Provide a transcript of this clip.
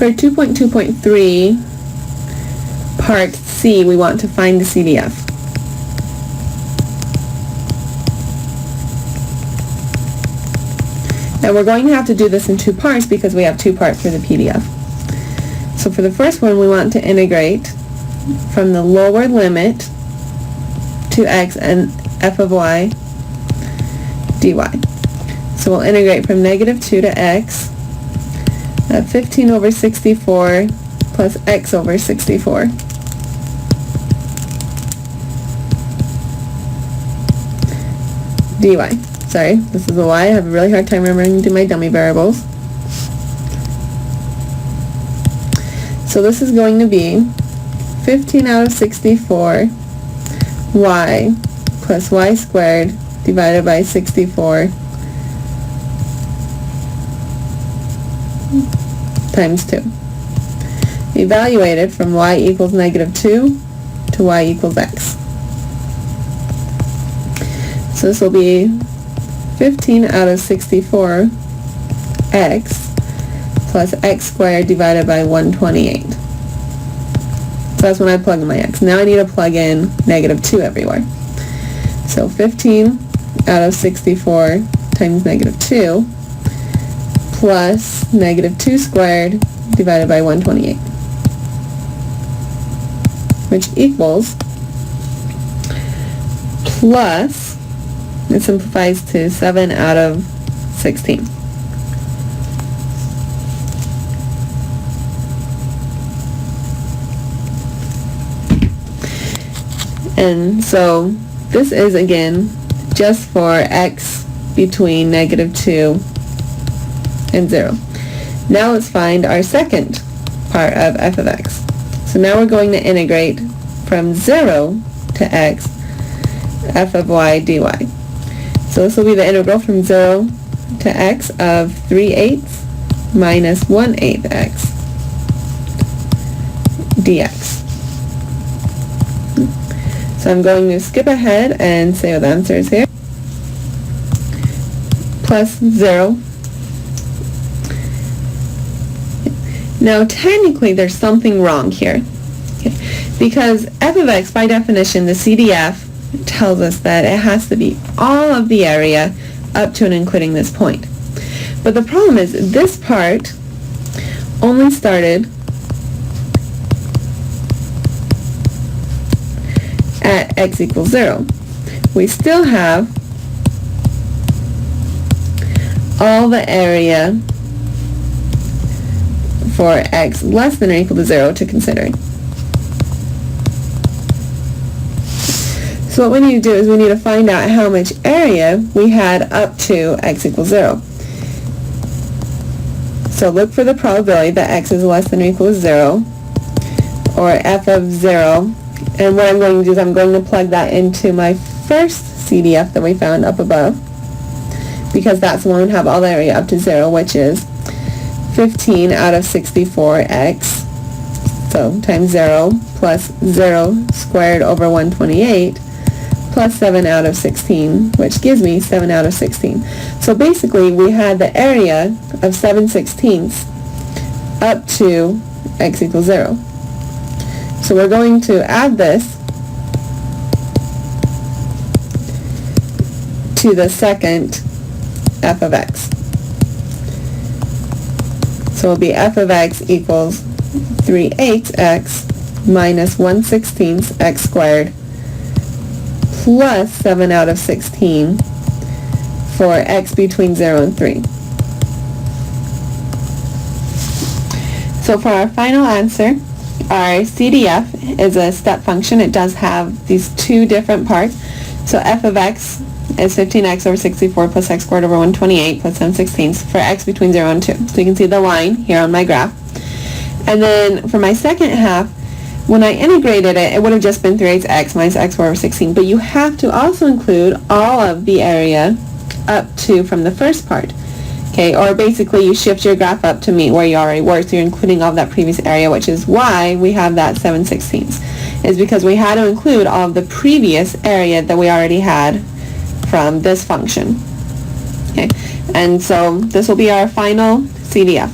For 2.2.3, part C, we want to find the CDF. Now we're going to have to do this in two parts because we have two parts for the PDF. So for the first one, we want to integrate from the lower limit to x and f of y dy. So we'll integrate from -2 to x, 15 over 64 plus x over 64. dy. Sorry, this is a y. I have a really hard time remembering to do my dummy variables. So this is going to be 15 out of 64 y plus y squared divided by 64 times 2. Evaluated from y equals -2 to y equals x. So this will be 15 out of 64 x plus x squared divided by 128. So that's when I plug in my x. Now I need to plug in -2 everywhere. So 15 out of 64 times -2 plus -2 squared divided by 128, which equals plus, it simplifies to 7 out of 16. And so this is, again, just for x between -2 and 0. Now let's find our second part of f of x. So now we're going to integrate from 0 to x, f of y dy. So this will be the integral from 0 to x of 3/8 minus 1/8 x dx. So I'm going to skip ahead and say what the answer is here. Plus 0. Now technically there's something wrong here. Okay. Because f of x, by definition, the CDF tells us that it has to be all of the area up to and including this point. But the problem is this part only started at x equals 0. We still have all the area for x less than or equal to 0 to consider. So what we need to do is we need to find out how much area we had up to x equals 0. So look for the probability that x is less than or equal to 0, or f of 0. And what I'm going to do is I'm going to plug that into my first CDF that we found up above, because that's the one that have all the area up to 0, which is 15 out of 64x, so times 0, plus 0 squared over 128, plus 7 out of 16, which gives me 7 out of 16. So basically we had the area of 7/16 up to x equals 0. So we're going to add this to the second f of x. So it'll be f of x equals 3/8 x minus 1/16 x squared plus 7 out of 16 for x between 0 and 3. So for our final answer, our CDF is a step function. It does have these two different parts. So f of x is 15x over 64 plus x squared over 128 plus 7/16 for x between 0 and 2. So you can see the line here on my graph. And then for my second half, when I integrated it, it would have just been 3/8 x minus x squared over 16. But you have to also include all of the area up to from the first part. Okay, or basically you shift your graph up to meet where you already were, so you're including all of that previous area, which is why we have that 7/16, is because we had to include all of the previous area that we already had from this function. Okay, and so this will be our final CDF.